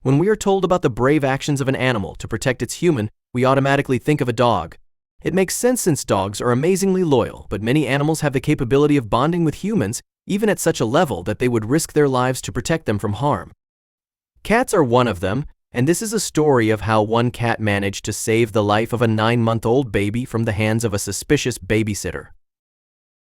When we are told about the brave actions of an animal to protect its human, we automatically think of a dog. It makes sense since dogs are amazingly loyal, but many animals have the capability of bonding with humans, even at such a level that they would risk their lives to protect them from harm. Cats are one of them, and this is a story of how one cat managed to save the life of a 9-month-old baby from the hands of a suspicious babysitter.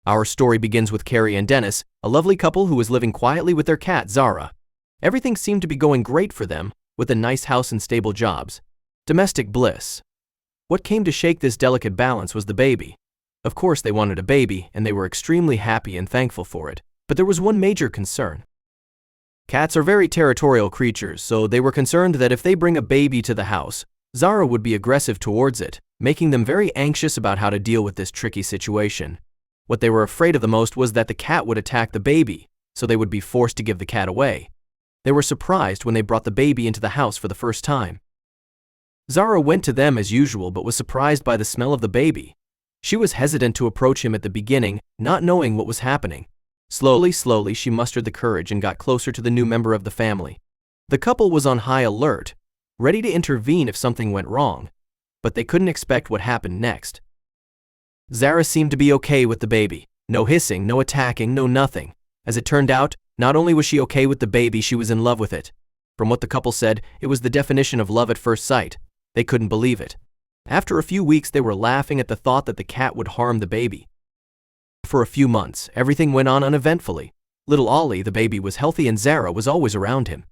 Our story begins with Carrie and Dennis, a lovely couple who was living quietly with their cat, Zara. Everything seemed to be going great for them, with a nice house and stable jobs. Domestic bliss. What came to shake this delicate balance was the baby. Of course, they wanted a baby, and they were extremely happy and thankful for it. But there was one major concern. Cats are very territorial creatures, so they were concerned that if they bring a baby to the house, Zara would be aggressive towards it, making them very anxious about how to deal with this tricky situation. What they were afraid of the most was that the cat would attack the baby, so they would be forced to give the cat away. They were surprised when they brought the baby into the house for the first time. Zara went to them as usual but was surprised by the smell of the baby. She was hesitant to approach him at the beginning, not knowing what was happening. Slowly, she mustered the courage and got closer to the new member of the family. The couple was on high alert, ready to intervene if something went wrong, but they couldn't expect what happened next. Zara seemed to be okay with the baby. No hissing, no attacking, no nothing. As it turned out, not only was she okay with the baby, she was in love with it. From what the couple said, it was the definition of love at first sight. They couldn't believe it. After a few weeks, they were laughing at the thought that the cat would harm the baby. For a few months, everything went on uneventfully. Little Ollie, the baby, was healthy and Zara was always around him.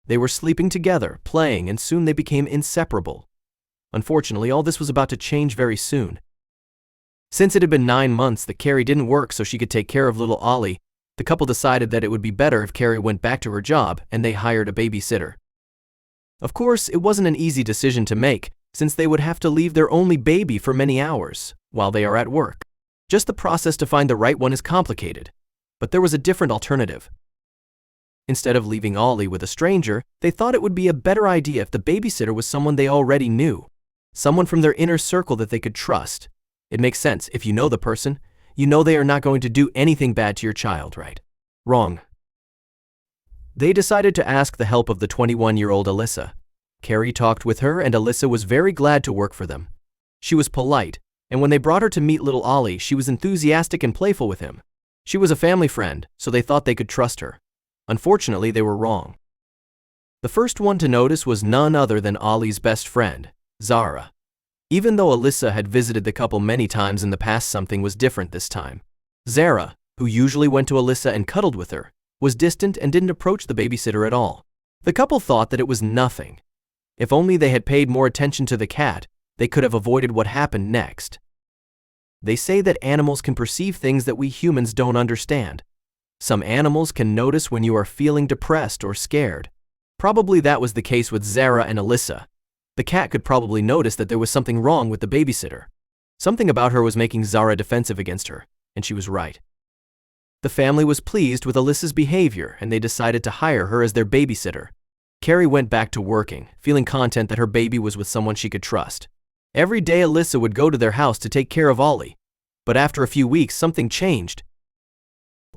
They were sleeping together, playing, and soon they became inseparable. Unfortunately, all this was about to change very soon. Since it had been 9 months that Carrie didn't work so she could take care of little Ollie, the couple decided that it would be better if Carrie went back to her job and they hired a babysitter. Of course, it wasn't an easy decision to make, since they would have to leave their only baby for many hours while they are at work. Just the process to find the right one is complicated, but there was a different alternative. Instead of leaving Ollie with a stranger, they thought it would be a better idea if the babysitter was someone they already knew, someone from their inner circle that they could trust. It makes sense. If you know the person, you know they are not going to do anything bad to your child, right? Wrong. They decided to ask the help of the 21-year-old Alyssa. Carrie talked with her, and Alyssa was very glad to work for them. She was polite, and when they brought her to meet little Ollie, she was enthusiastic and playful with him. She was a family friend, so they thought they could trust her. Unfortunately, they were wrong. The first one to notice was none other than Ollie's best friend, Zara. Even though Alyssa had visited the couple many times in the past, something was different this time. Zara, who usually went to Alyssa and cuddled with her, was distant and didn't approach the babysitter at all. The couple thought that it was nothing. If only they had paid more attention to the cat, they could have avoided what happened next. They say that animals can perceive things that we humans don't understand. Some animals can notice when you are feeling depressed or scared. Probably that was the case with Zara and Alyssa. The cat could probably notice that there was something wrong with the babysitter. Something about her was making Zara defensive against her, and she was right. The family was pleased with Alyssa's behavior, and they decided to hire her as their babysitter. Carrie went back to working, feeling content that her baby was with someone she could trust. Every day Alyssa would go to their house to take care of Ollie. But after a few weeks, something changed.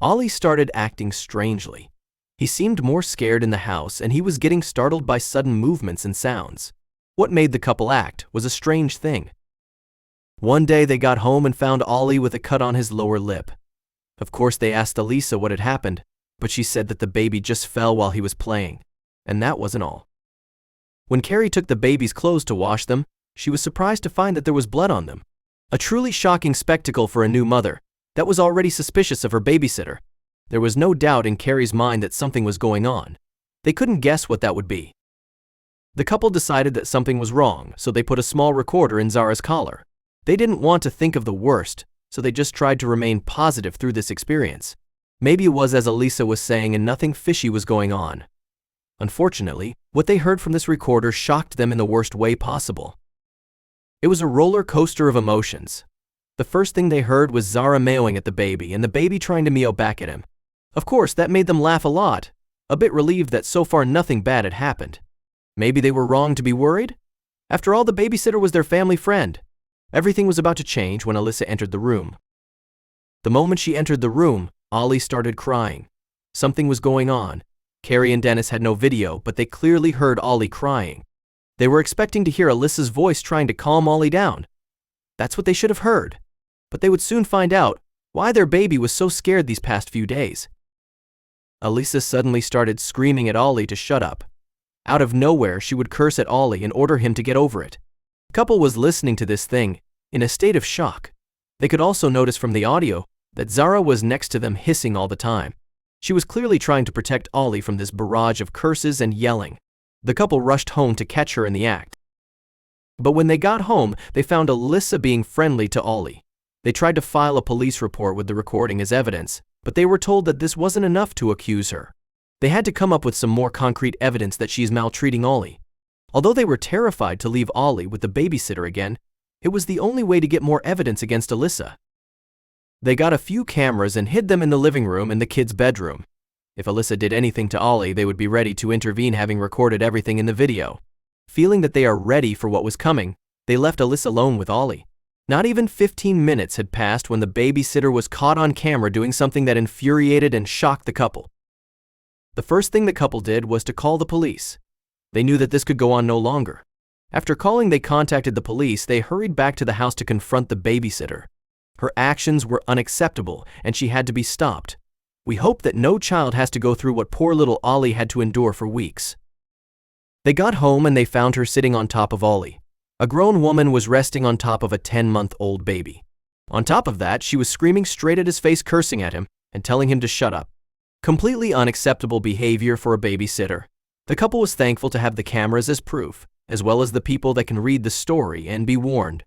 Ollie started acting strangely. He seemed more scared in the house, and he was getting startled by sudden movements and sounds. What made the couple act was a strange thing. One day they got home and found Ollie with a cut on his lower lip. Of course, they asked Alyssa what had happened, but she said that the baby just fell while he was playing. And that wasn't all. When Carrie took the baby's clothes to wash them, she was surprised to find that there was blood on them. A truly shocking spectacle for a new mother that was already suspicious of her babysitter. There was no doubt in Carrie's mind that something was going on. They couldn't guess what that would be. The couple decided that something was wrong, so they put a small recorder in Zara's collar. They didn't want to think of the worst, so they just tried to remain positive through this experience. Maybe it was as Alyssa was saying and nothing fishy was going on. Unfortunately, what they heard from this recorder shocked them in the worst way possible. It was a roller coaster of emotions. The first thing they heard was Zara meowing at the baby and the baby trying to meow back at him. Of course, that made them laugh a lot, a bit relieved that so far nothing bad had happened. Maybe they were wrong to be worried? After all, the babysitter was their family friend. Everything was about to change when Alyssa entered the room. The moment she entered the room, Ollie started crying. Something was going on. Carrie and Dennis had no video, but they clearly heard Ollie crying. They were expecting to hear Alyssa's voice trying to calm Ollie down. That's what they should have heard. But they would soon find out why their baby was so scared these past few days. Alyssa suddenly started screaming at Ollie to shut up. Out of nowhere, she would curse at Ollie and order him to get over it. The couple was listening to this thing in a state of shock. They could also notice from the audio that Zara was next to them hissing all the time. She was clearly trying to protect Ollie from this barrage of curses and yelling. The couple rushed home to catch her in the act. But when they got home, they found Alyssa being friendly to Ollie. They tried to file a police report with the recording as evidence, but they were told that this wasn't enough to accuse her. They had to come up with some more concrete evidence that she is maltreating Ollie. Although they were terrified to leave Ollie with the babysitter again, it was the only way to get more evidence against Alyssa. They got a few cameras and hid them in the living room and the kids' bedroom. If Alyssa did anything to Ollie, they would be ready to intervene, having recorded everything in the video. Feeling that they are ready for what was coming, they left Alyssa alone with Ollie. Not even 15 minutes had passed when the babysitter was caught on camera doing something that infuriated and shocked the couple. The first thing the couple did was to call the police. They knew that this could go on no longer. After calling, they contacted the police. They hurried back to the house to confront the babysitter. Her actions were unacceptable, and she had to be stopped. We hope that no child has to go through what poor little Ollie had to endure for weeks. They got home and they found her sitting on top of Ollie. A grown woman was resting on top of a 10-month-old baby. On top of that, she was screaming straight at his face, cursing at him and telling him to shut up. Completely unacceptable behavior for a babysitter. The couple was thankful to have the cameras as proof, as well as the people that can read the story and be warned.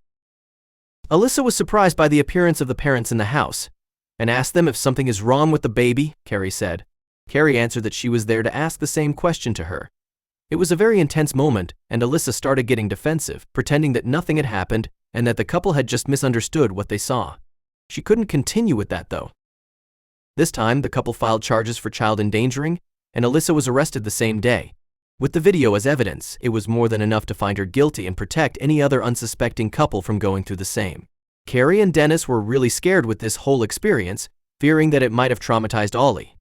Alyssa was surprised by the appearance of the parents in the house and asked them if something is wrong with the baby, Carrie said. Carrie answered that she was there to ask the same question to her. It was a very intense moment, and Alyssa started getting defensive, pretending that nothing had happened and that the couple had just misunderstood what they saw. She couldn't continue with that, though. This time, the couple filed charges for child endangering, and Alyssa was arrested the same day. With the video as evidence, it was more than enough to find her guilty and protect any other unsuspecting couple from going through the same. Carrie and Dennis were really scared with this whole experience, fearing that it might have traumatized Ollie.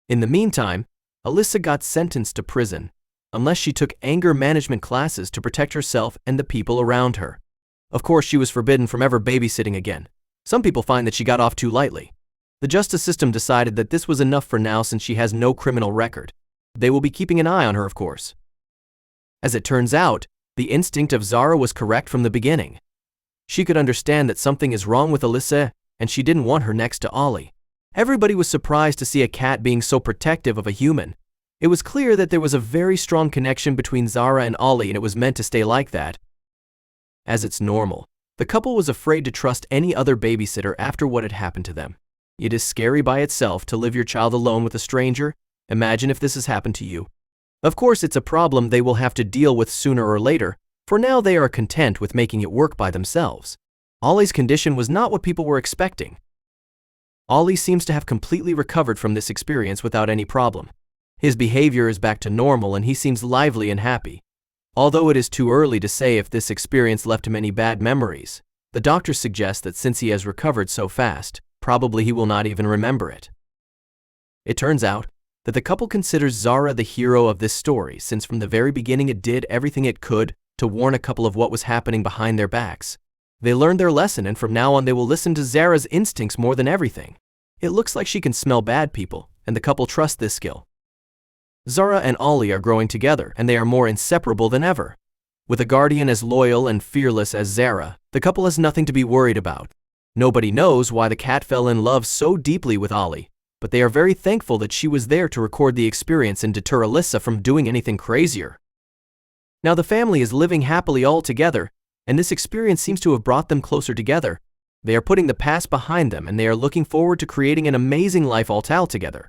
In the meantime, Alyssa got sentenced to prison, unless she took anger management classes to protect herself and the people around her. Of course, she was forbidden from ever babysitting again. Some people find that she got off too lightly. The justice system decided that this was enough for now since she has no criminal record. They will be keeping an eye on her, of course. As it turns out, the instinct of Zara was correct from the beginning. She could understand that something is wrong with Alyssa, and she didn't want her next to Ollie. Everybody was surprised to see a cat being so protective of a human. It was clear that there was a very strong connection between Zara and Ollie, and it was meant to stay like that. As it's normal, the couple was afraid to trust any other babysitter after what had happened to them. It is scary by itself to leave your child alone with a stranger. Imagine if this has happened to you. Of course, it's a problem they will have to deal with sooner or later. For now, they are content with making it work by themselves. Ollie's condition was not what people were expecting. Ollie seems to have completely recovered from this experience without any problem. His behavior is back to normal and he seems lively and happy. Although it is too early to say if this experience left him any bad memories, the doctors suggest that since he has recovered so fast, probably he will not even remember it. It turns out that the couple considers Zara the hero of this story, since from the very beginning it did everything it could to warn a couple of what was happening behind their backs. They learned their lesson, and from now on they will listen to Zara's instincts more than everything. It looks like she can smell bad people, and the couple trust this skill. Zara and Ollie are growing together, and they are more inseparable than ever. With a guardian as loyal and fearless as Zara, the couple has nothing to be worried about. Nobody knows why the cat fell in love so deeply with Ollie, but they are very thankful that she was there to record the experience and deter Alyssa from doing anything crazier. Now the family is living happily all together, and this experience seems to have brought them closer together. They are putting the past behind them, and they are looking forward to creating an amazing life all together.